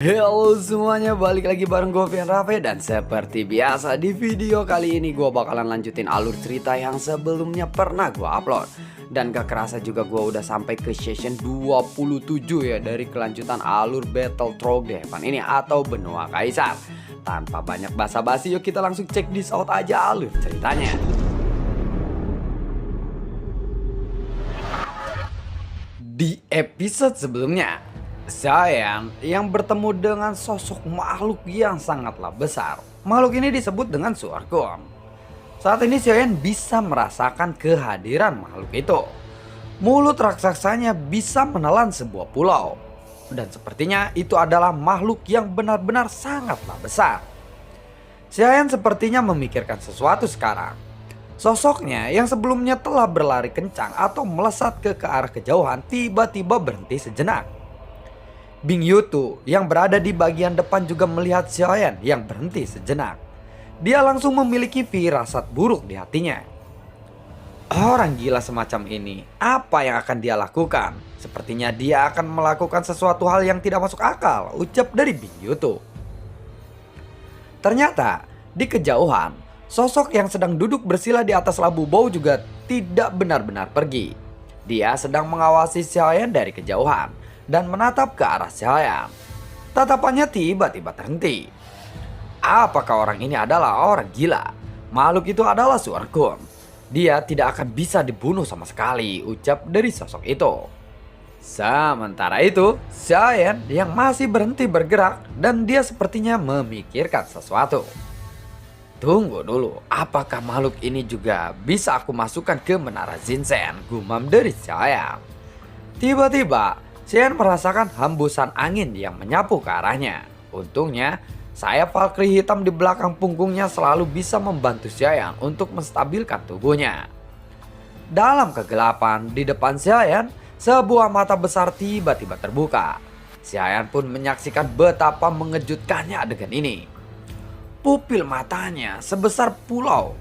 Halo semuanya, balik lagi bareng gue Vian Rafe. Dan seperti biasa di video kali ini gue bakalan lanjutin alur cerita yang sebelumnya pernah gue upload. Dan gak kerasa juga gue udah sampai ke session 27 ya, dari kelanjutan alur Battle Trolldevan ini atau Benua Kaisar. Tanpa banyak basa-basi, yuk kita langsung cek this out aja alur ceritanya. Di episode sebelumnya, Xiaoyan yang bertemu dengan sosok makhluk yang sangatlah besar. Makhluk ini disebut dengan Suarkun. Saat ini Xiaoyan bisa merasakan kehadiran makhluk itu. Mulut raksasanya bisa menelan sebuah pulau. Dan sepertinya itu adalah makhluk yang benar-benar sangatlah besar. Xiaoyan sepertinya memikirkan sesuatu sekarang. Sosoknya yang sebelumnya telah berlari kencang atau melesat ke arah kejauhan tiba-tiba berhenti sejenak. Bing Yutu yang berada di bagian depan juga melihat Xiaoyan yang berhenti sejenak. Dia langsung memiliki firasat buruk di hatinya. Orang gila semacam ini, apa yang akan dia lakukan? Sepertinya dia akan melakukan sesuatu hal yang tidak masuk akal, ucap dari Bing Yutu. Ternyata di kejauhan, sosok yang sedang duduk bersila di atas labu bau juga tidak benar-benar pergi. Dia sedang mengawasi Xiaoyan dari kejauhan dan menatap ke arah Xiaoyan. Tatapannya tiba-tiba terhenti. Apakah orang ini adalah orang gila? Makhluk itu adalah Suarkun. Dia tidak akan bisa dibunuh sama sekali, ucap dari sosok itu. Sementara itu, Xiaoyan yang masih berhenti bergerak dan dia sepertinya memikirkan sesuatu. Tunggu dulu, apakah makhluk ini juga bisa aku masukkan ke menara Zinsen? Gumam dari Xiaoyan. Tiba-tiba Xiaoyan merasakan hembusan angin yang menyapu ke arahnya. Untungnya, sayap Valkyrie hitam di belakang punggungnya selalu bisa membantu Xiaoyan untuk menstabilkan tubuhnya. Dalam kegelapan di depan Xiaoyan, sebuah mata besar tiba-tiba terbuka. Xiaoyan pun menyaksikan betapa mengejutkannya adegan ini. Pupil matanya sebesar pulau.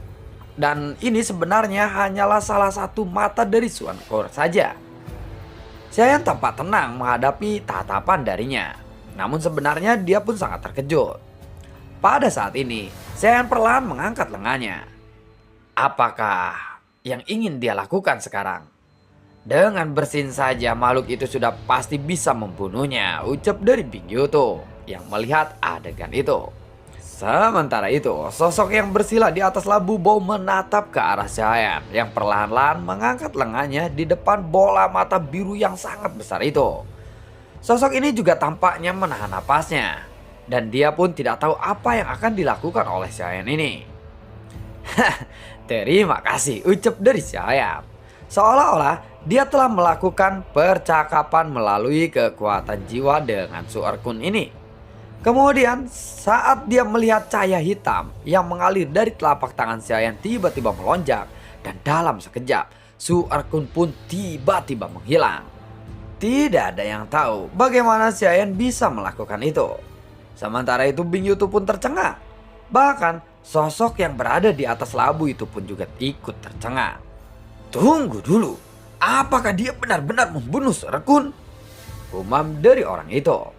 Dan ini sebenarnya hanyalah salah satu mata dari Suarkun saja. Xiaoyan tampak tenang menghadapi tatapan darinya. Namun sebenarnya dia pun sangat terkejut. Pada saat ini, Xiaoyan perlahan mengangkat lengannya. Apakah yang ingin dia lakukan sekarang? Dengan bersin saja makhluk itu sudah pasti bisa membunuhnya, ucap dari Bing Yutu yang melihat adegan itu. Sementara itu, sosok yang bersila di atas labu bau menatap ke arah Xiaoyan yang perlahan-lahan mengangkat lengannya di depan bola mata biru yang sangat besar itu. Sosok ini juga tampaknya menahan napasnya, dan dia pun tidak tahu apa yang akan dilakukan oleh Xiaoyan ini. Terima kasih, ucap dari Xiaoyan. Seolah-olah dia telah melakukan percakapan melalui kekuatan jiwa dengan Suarkun ini. Kemudian saat dia melihat cahaya hitam yang mengalir dari telapak tangan Xiaoyan tiba-tiba melonjak. Dan dalam sekejap Suarkun pun tiba-tiba menghilang. Tidak ada yang tahu bagaimana Xiaoyan bisa melakukan itu. Sementara itu Bing Yutu pun tercengang. Bahkan sosok yang berada di atas labu itu pun juga ikut tercengang. Tunggu dulu, apakah dia benar-benar membunuh Suarkun? Gumam dari orang itu.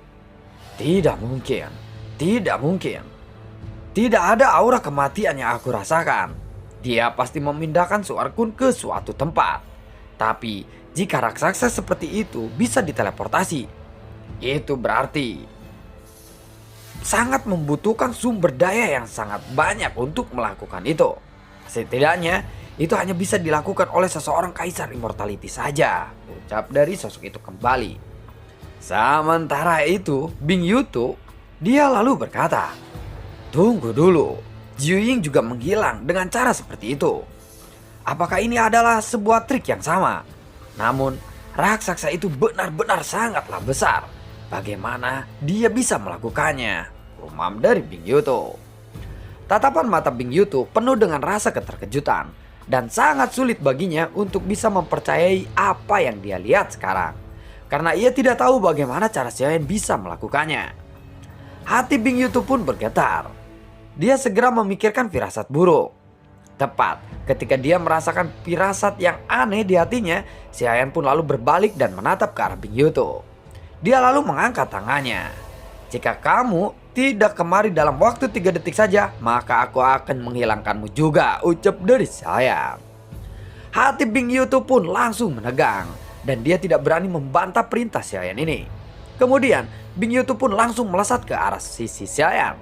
Tidak mungkin, tidak mungkin. Tidak ada aura kematian yang aku rasakan. Dia pasti memindahkan Suarkun ke suatu tempat. Tapi jika raksasa seperti itu bisa diteleportasi, itu berarti sangat membutuhkan sumber daya yang sangat banyak untuk melakukan itu. Setidaknya itu hanya bisa dilakukan oleh seseorang kaisar immortality saja, ucap dari sosok itu kembali. Sementara itu, Bing Yutu, dia lalu berkata, tunggu dulu, Jiu Ying juga menghilang dengan cara seperti itu. Apakah ini adalah sebuah trik yang sama? Namun, raksasa itu benar-benar sangatlah besar. Bagaimana dia bisa melakukannya? Gumam dari Bing Yutu. Tatapan mata Bing Yutu penuh dengan rasa keterkejutan. Dan sangat sulit baginya untuk bisa mempercayai apa yang dia lihat sekarang. Karena ia tidak tahu bagaimana cara Xiaoyan bisa melakukannya. Hati Bing Yutu pun bergetar. Dia segera memikirkan firasat buruk. Tepat ketika dia merasakan firasat yang aneh di hatinya, Xiaoyan pun lalu berbalik dan menatap ke arah Bing Yutu. Dia lalu mengangkat tangannya. Jika kamu tidak kemari dalam waktu 3 detik saja, maka aku akan menghilangkanmu juga, ucap dari Xiaoyan. Hati Bing Yutu pun langsung menegang dan dia tidak berani membantah perintah Xiaoyan ini. Kemudian Bing Yutu pun langsung melesat ke arah sisi Xiaoyan.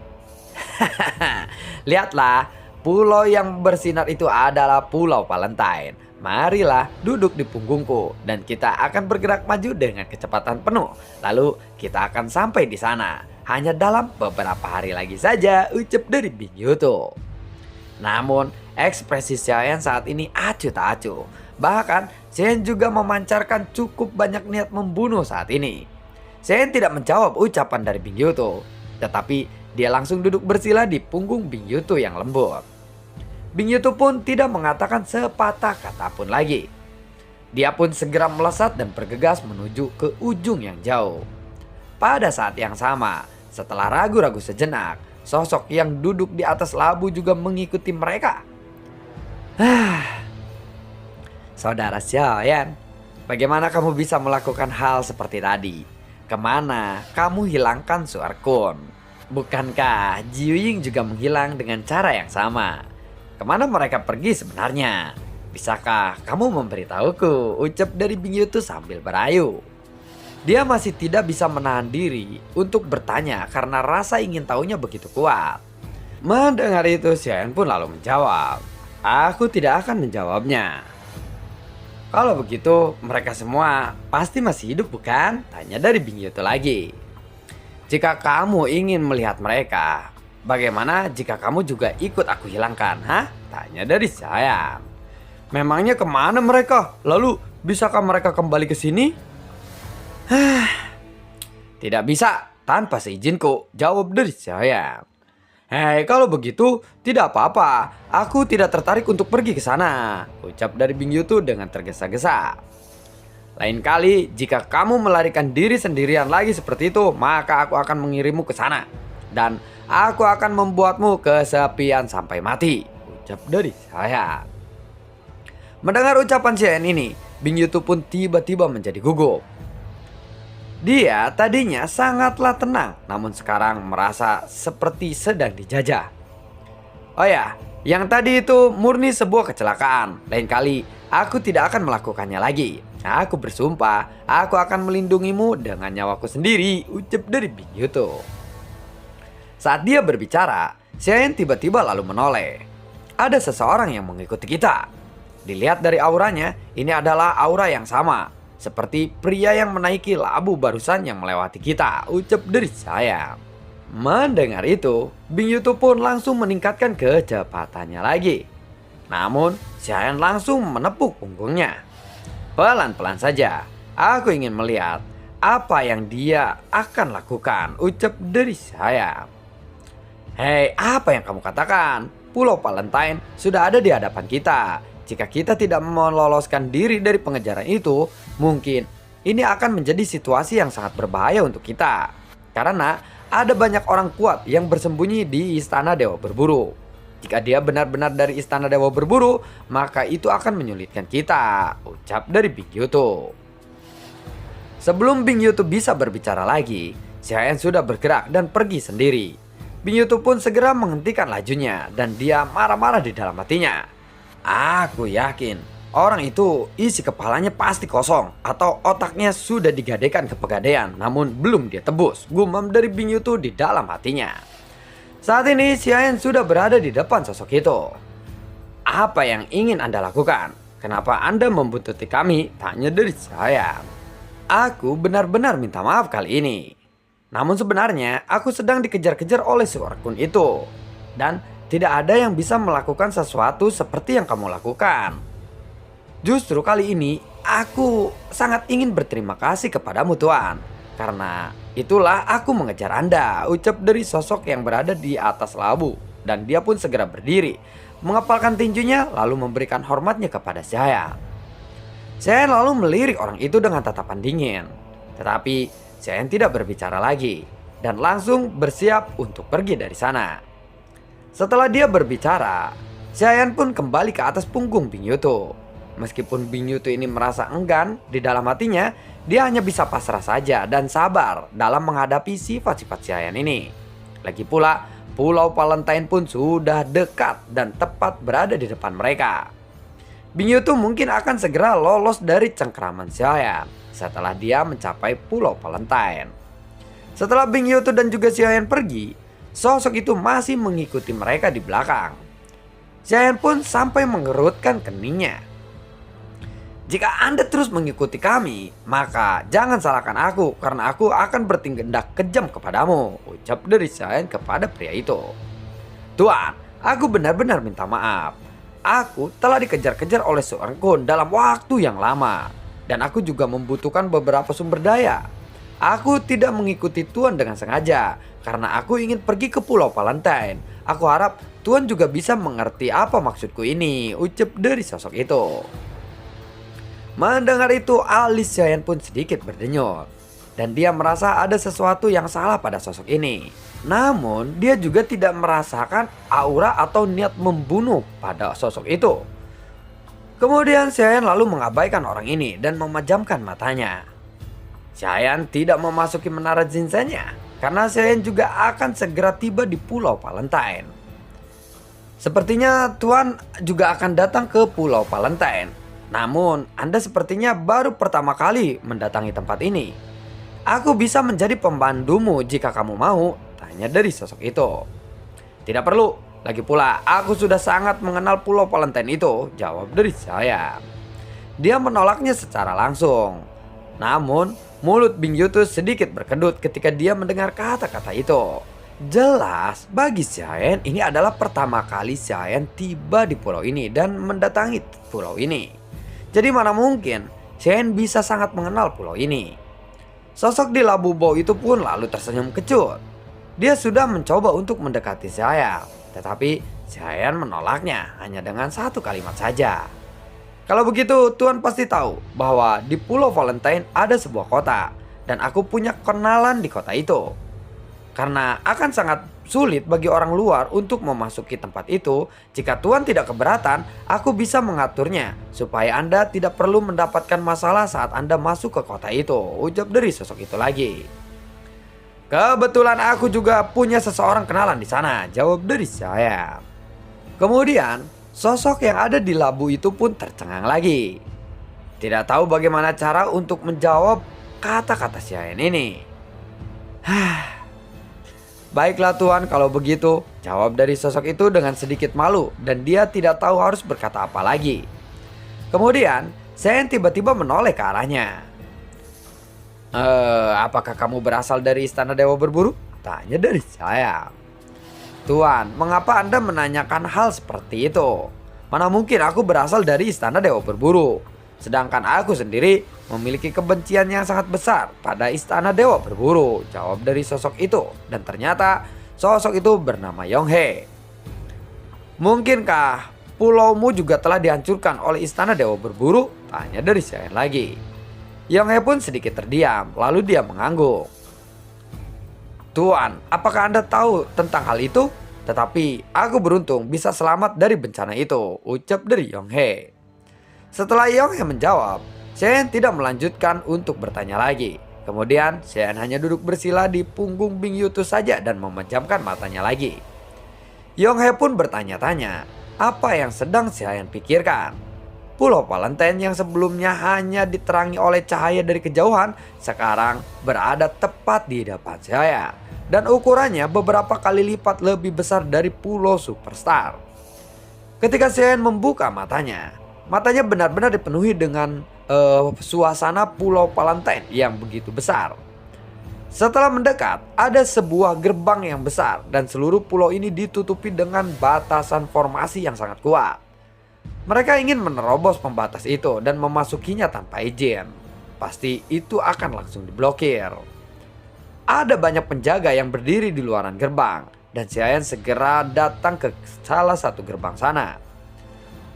Lihatlah, pulau yang bersinar itu adalah Pulau Valentine. Marilah duduk di punggungku dan kita akan bergerak maju dengan kecepatan penuh. Lalu kita akan sampai di sana hanya dalam beberapa hari lagi saja, ucap dari Bing Yutu. Namun ekspresi Xiaoyan saat ini acuh tak acuh. Bahkan Xiaoyan juga memancarkan cukup banyak niat membunuh saat ini. Xiaoyan tidak menjawab ucapan dari Bing Yutu, tetapi dia langsung duduk bersila di punggung Bing Yutu yang lembut. Bing Yutu pun tidak mengatakan sepatah kata pun lagi. Dia pun segera melesat dan bergegas menuju ke ujung yang jauh. Pada saat yang sama, setelah ragu-ragu sejenak, sosok yang duduk di atas labu juga mengikuti mereka. Saudara Xiaoyan, bagaimana kamu bisa melakukan hal seperti tadi? Kemana kamu hilangkan Suerkun? Bukankah Jiuying juga menghilang dengan cara yang sama? Kemana mereka pergi sebenarnya? Bisakah kamu memberitahuku? Ucap dari Bing Yutu sambil berayu. Dia masih tidak bisa menahan diri untuk bertanya karena rasa ingin tahunya begitu kuat. Mendengar itu Xiaoyan pun lalu menjawab, aku tidak akan menjawabnya. Kalau begitu mereka semua pasti masih hidup bukan? Tanya dari Bing Yutu lagi. Jika kamu ingin melihat mereka, bagaimana jika kamu juga ikut aku hilangkan? Tanya dari saya. Memangnya kemana mereka? Lalu bisakah mereka kembali ke sini? Tidak bisa tanpa seizinku, jawab dari saya. Hei, kalau begitu tidak apa-apa. Aku tidak tertarik untuk pergi ke sana, ucap dari Bing Yutu dengan tergesa-gesa. Lain kali jika kamu melarikan diri sendirian lagi seperti itu, maka aku akan mengirimmu ke sana. Dan aku akan membuatmu kesepian sampai mati, ucap dari saya. Mendengar ucapan Xiaoyan ini, Bing Yutu pun tiba-tiba menjadi gugup. Dia tadinya sangatlah tenang, namun sekarang merasa seperti sedang dijajah. Oh ya, yang tadi itu murni sebuah kecelakaan. Lain kali aku tidak akan melakukannya lagi. Aku bersumpah, aku akan melindungimu dengan nyawaku sendiri, ucap dari Bing Yutu. Saat dia berbicara, Xiaoyan tiba-tiba lalu menoleh. Ada seseorang yang mengikuti kita. Dilihat dari auranya, ini adalah aura yang sama, seperti pria yang menaiki labu barusan yang melewati kita, ucap dari saya. Mendengar itu, Bing Yutu pun langsung meningkatkan kecepatannya lagi. Namun, Xiaoyan langsung menepuk punggungnya. Pelan-pelan saja, aku ingin melihat apa yang dia akan lakukan, ucap dari saya. Hei, apa yang kamu katakan? Pulau Valentine sudah ada di hadapan kita. Jika kita tidak meloloskan diri dari pengejaran itu, mungkin ini akan menjadi situasi yang sangat berbahaya untuk kita. Karena ada banyak orang kuat yang bersembunyi di Istana Dewa Berburu. Jika dia benar-benar dari Istana Dewa Berburu, maka itu akan menyulitkan kita, ucap dari Bing Yutu. Sebelum Bing Yutu bisa berbicara lagi, Xiaoyan sudah bergerak dan pergi sendiri. Bing Yutu pun segera menghentikan lajunya dan dia marah-marah di dalam hatinya. Aku yakin orang itu isi kepalanya pasti kosong atau otaknya sudah digadaikan ke pegadaian namun belum dia tebus, gumam dari Bing Yutu di dalam hatinya. Saat ini Xiaoyan sudah berada di depan sosok itu. Apa yang ingin Anda lakukan? Kenapa Anda membuntuti kami? Tanya dari Xiaoyan. Aku benar-benar minta maaf kali ini. Namun sebenarnya aku sedang dikejar-kejar oleh Suerkun itu. Dan tidak ada yang bisa melakukan sesuatu seperti yang kamu lakukan. Justru kali ini aku sangat ingin berterima kasih kepadamu Tuan. Karena itulah aku mengejar Anda, ucap dari sosok yang berada di atas labu. Dan dia pun segera berdiri, mengepalkan tinjunya lalu memberikan hormatnya kepada Xiaoyan. Xiaoyan lalu melirik orang itu dengan tatapan dingin. Tetapi Xiaoyan tidak berbicara lagi dan langsung bersiap untuk pergi dari sana. Setelah dia berbicara, Xiaoyan pun kembali ke atas punggung Bing Yutu. Meskipun Bing Yutu ini merasa enggan, di dalam hatinya dia hanya bisa pasrah saja dan sabar dalam menghadapi sifat-sifat si Haiyan ini. Lagi pula, Pulau Valentine pun sudah dekat dan tepat berada di depan mereka. Bing Yutu mungkin akan segera lolos dari cengkeraman si Haiyan setelah dia mencapai Pulau Valentine. Setelah Bing Yutu dan juga si Haiyan pergi, sosok itu masih mengikuti mereka di belakang. Si Haiyan pun sampai mengerutkan keningnya. "Jika Anda terus mengikuti kami, maka jangan salahkan aku karena aku akan bertindak kejam kepadamu," ucap dari si Haiyan kepada pria itu. "Tuan, aku benar-benar minta maaf. Aku telah dikejar-kejar oleh seorang kun dalam waktu yang lama. Dan aku juga membutuhkan beberapa sumber daya. Aku tidak mengikuti Tuan dengan sengaja karena aku ingin pergi ke Pulau Valentine. Aku harap Tuan juga bisa mengerti apa maksudku ini," ucap dari sosok itu. Mendengar itu, alis si Haiyan pun sedikit berdenyut. Dan dia merasa ada sesuatu yang salah pada sosok ini. Namun, dia juga tidak merasakan aura atau niat membunuh pada sosok itu. Kemudian si Haiyan lalu mengabaikan orang ini dan memejamkan matanya. Si Haiyan tidak memasuki menara Zinzanya karena si Haiyan juga akan segera tiba di Pulau Valentine. "Sepertinya Tuan juga akan datang ke Pulau Valentine. Namun, Anda sepertinya baru pertama kali mendatangi tempat ini. Aku bisa menjadi pembantumu jika kamu mau," tanya dari sosok itu. "Tidak perlu, lagi pula aku sudah sangat mengenal Pulau Valentine itu," jawab dari saya. Dia menolaknya secara langsung. Namun, mulut Bing Yutu sedikit berkedut ketika dia mendengar kata-kata itu. Jelas bagi si Haiyan ini adalah pertama kali si Haiyan tiba di pulau ini dan mendatangi pulau ini. Jadi mana mungkin si Haiyan bisa sangat mengenal pulau ini. Sosok di Labu Bau itu pun lalu tersenyum kecut. Dia sudah mencoba untuk mendekati si Haiyan, tetapi si Haiyan menolaknya hanya dengan satu kalimat saja. "Kalau begitu Tuan pasti tahu bahwa di Pulau Valentine ada sebuah kota dan aku punya kenalan di kota itu. Karena akan sangat sulit bagi orang luar untuk memasuki tempat itu, jika Tuan tidak keberatan, aku bisa mengaturnya supaya Anda tidak perlu mendapatkan masalah saat Anda masuk ke kota itu," ucap dari sosok itu lagi. "Kebetulan aku juga punya seseorang kenalan di sana," jawab dari saya. Kemudian sosok yang ada di labu itu pun tercengang lagi. Tidak tahu bagaimana cara untuk menjawab kata-kata si Haiyan ini. "Baiklah Tuan, kalau begitu," jawab dari sosok itu dengan sedikit malu dan dia tidak tahu harus berkata apa lagi. Kemudian si Haiyan tiba-tiba menoleh ke arahnya. Apakah kamu berasal dari Istana Dewa Berburu?" tanya dari saya. "Tuan, mengapa Anda menanyakan hal seperti itu? Mana mungkin aku berasal dari Istana Dewa Berburu. Sedangkan aku sendiri memiliki kebencian yang sangat besar pada Istana Dewa Berburu," jawab dari sosok itu. Dan ternyata sosok itu bernama Yonghe. "Mungkinkah pulaumu juga telah dihancurkan oleh Istana Dewa Berburu?" tanya dari si Haiyan lagi. Yonghe pun sedikit terdiam, lalu dia mengangguk. "Tuan, apakah Anda tahu tentang hal itu? Tetapi aku beruntung bisa selamat dari bencana itu," ucap dari Yonghe. Setelah Yonghe menjawab, si Haiyan tidak melanjutkan untuk bertanya lagi. Kemudian si Haiyan hanya duduk bersila di punggung Bing Yutu saja dan memejamkan matanya lagi. Yonghe pun bertanya-tanya apa yang sedang si Haiyan pikirkan. Pulau Valentine yang sebelumnya hanya diterangi oleh cahaya dari kejauhan sekarang berada tepat di depan si Haiyan. Dan ukurannya beberapa kali lipat lebih besar dari Pulau Superstar. Ketika si Haiyan membuka matanya benar-benar dipenuhi dengan suasana Pulau Valentine yang begitu besar. Setelah mendekat, ada sebuah gerbang yang besar dan seluruh pulau ini ditutupi dengan batasan formasi yang sangat kuat. Mereka ingin menerobos pembatas itu dan memasukinya tanpa izin. Pasti itu akan langsung diblokir. Ada banyak penjaga yang berdiri di luaran gerbang dan si Haiyan segera datang ke salah satu gerbang sana.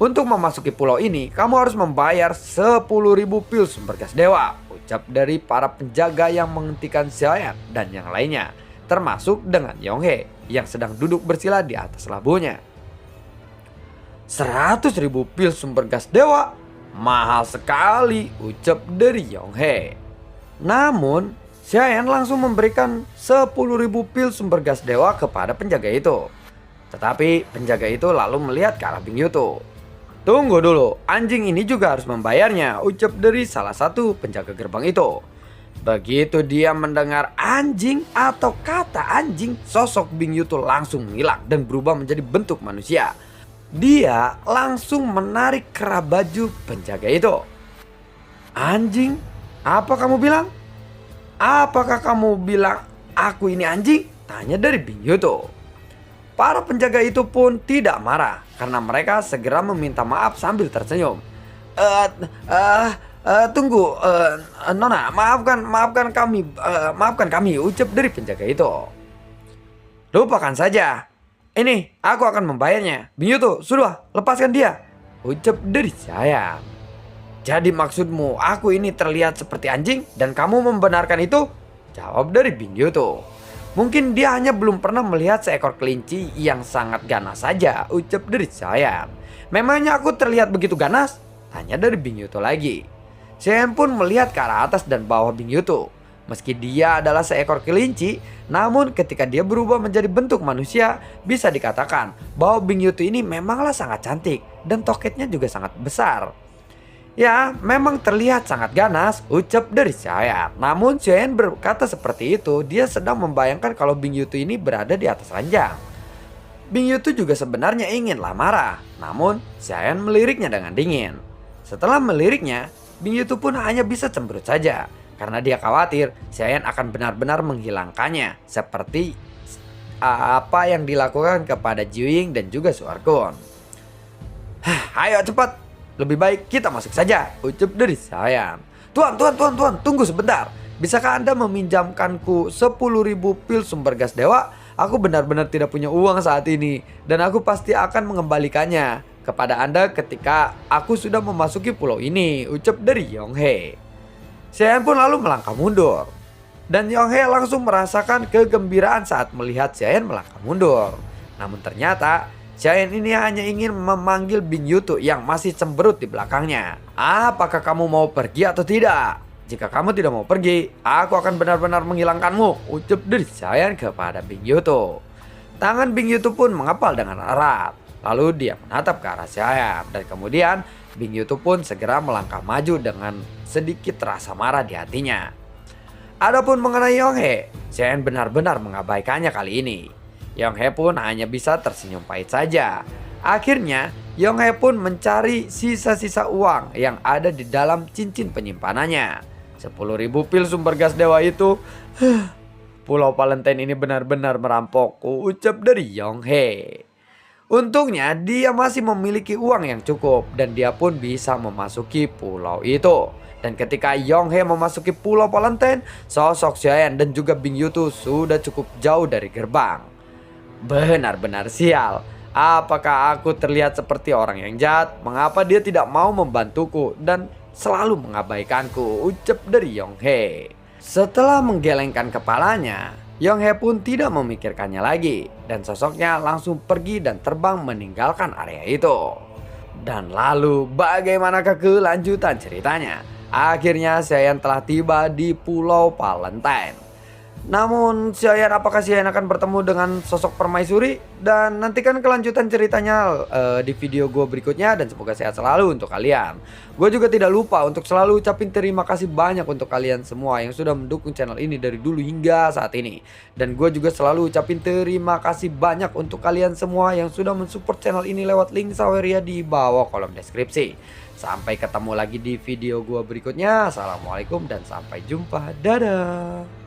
"Untuk memasuki pulau ini, kamu harus membayar 10.000 pil sumber gas dewa," ucap dari para penjaga yang menghentikan si Haiyan dan yang lainnya, termasuk dengan Yonghe yang sedang duduk bersila di atas labunya. 100.000 pil sumber gas dewa? Mahal sekali, ucap dari Yonghe. Namun, Xiayan langsung memberikan 10.000 pil sumber gas dewa kepada penjaga itu. Tetapi penjaga itu lalu melihat ke arah Bing Yutu. Tunggu dulu, anjing ini juga harus membayarnya, ucap dari salah satu penjaga gerbang itu. Begitu dia mendengar anjing atau kata anjing, sosok Bing Yutu langsung menghilang dan berubah menjadi bentuk manusia. Dia langsung menarik kerah baju penjaga itu. Anjing? Apa kamu bilang? Apakah kamu bilang aku ini anjing? Tanya dari Bing Yutu. Para penjaga itu pun tidak marah karena mereka segera meminta maaf sambil tersenyum. Tunggu, Nona, maafkan kami, ucap dari penjaga itu. Lupakan saja. Ini, aku akan membayarnya. Bing Yutu, sudah, lepaskan dia, ucap dari saya. Jadi maksudmu aku ini terlihat seperti anjing dan kamu membenarkan itu? Jawab dari Bing Yutu. Mungkin dia hanya belum pernah melihat seekor kelinci yang sangat ganas saja, ucap dari saya. Memangnya aku terlihat begitu ganas? Tanya dari Bing Yutu lagi. Xiayan pun melihat ke arah atas dan bawah Bing Yutu. Meski dia adalah seekor kelinci, namun ketika dia berubah menjadi bentuk manusia, bisa dikatakan bahwa Bing Yutu ini memanglah sangat cantik dan toketnya juga sangat besar. Ya, memang terlihat sangat ganas, ucap dari Xiayan. Namun Xiayan berkata seperti itu, dia sedang membayangkan kalau Bing Yutu ini berada di atas ranjang. Bing Yutu juga sebenarnya inginlah marah, namun Xiayan meliriknya dengan dingin. Setelah meliriknya, Bing Yutu pun hanya bisa cemberut saja, karena dia khawatir Xiayan akan benar-benar menghilangkannya, seperti apa yang dilakukan kepada Jiuying dan juga Suarkun. Ayo cepat! Lebih baik kita masuk saja, ucap dari Xiayan. Tuan, tunggu sebentar. Bisakah Anda meminjamkanku 10.000 pil sumber gas dewa? Aku benar-benar tidak punya uang saat ini. Dan aku pasti akan mengembalikannya kepada Anda ketika aku sudah memasuki pulau ini, ucap dari Yonghe. Xiayan pun lalu melangkah mundur. Dan Yonghe langsung merasakan kegembiraan saat melihat Xiayan melangkah mundur. Namun ternyata Xiayan ini hanya ingin memanggil Bing Yutu yang masih cemberut di belakangnya. Apakah kamu mau pergi atau tidak? Jika kamu tidak mau pergi, aku akan benar-benar menghilangkanmu, ucap dari Xiayan kepada Bing Yutu. Tangan Bing Yutu pun mengepal dengan erat. Lalu dia menatap ke arah Xiayan dan kemudian Bing Yutu pun segera melangkah maju dengan sedikit rasa marah di hatinya. Adapun mengenai Yonghe, Xiayan benar-benar mengabaikannya kali ini. Yonghe pun hanya bisa tersenyum pahit saja. Akhirnya Yonghe pun mencari sisa-sisa uang yang ada di dalam cincin penyimpanannya. 10.000 pil sumber gas dewa itu. Pulau Valentine ini benar-benar merampokku, ucap dari Yonghe. Untungnya dia masih memiliki uang yang cukup dan dia pun bisa memasuki pulau itu. Dan ketika Yonghe memasuki Pulau Valentine, sosok Xiayan dan juga Bing Yutu sudah cukup jauh dari gerbang. Benar-benar sial. Apakah aku terlihat seperti orang yang jahat? Mengapa dia tidak mau membantuku dan selalu mengabaikanku? Ucap dari Yonghe. Setelah menggelengkan kepalanya, Yonghe pun tidak memikirkannya lagi dan sosoknya langsung pergi dan terbang meninggalkan area itu. Dan lalu bagaimanakah kelanjutan ceritanya? Akhirnya Xiayan telah tiba di Pulau Valentine. Namun apakah Xiayan akan bertemu dengan sosok permaisuri? Dan nantikan kelanjutan ceritanya di video gue berikutnya. Dan semoga sehat selalu untuk kalian. Gue juga tidak lupa untuk selalu ucapin terima kasih banyak untuk kalian semua yang sudah mendukung channel ini dari dulu hingga saat ini. Dan gue juga selalu ucapin terima kasih banyak untuk kalian semua yang sudah mensupport channel ini lewat link Saweria di bawah kolom deskripsi. Sampai ketemu lagi di video gue berikutnya. Assalamualaikum dan sampai jumpa. Dadah.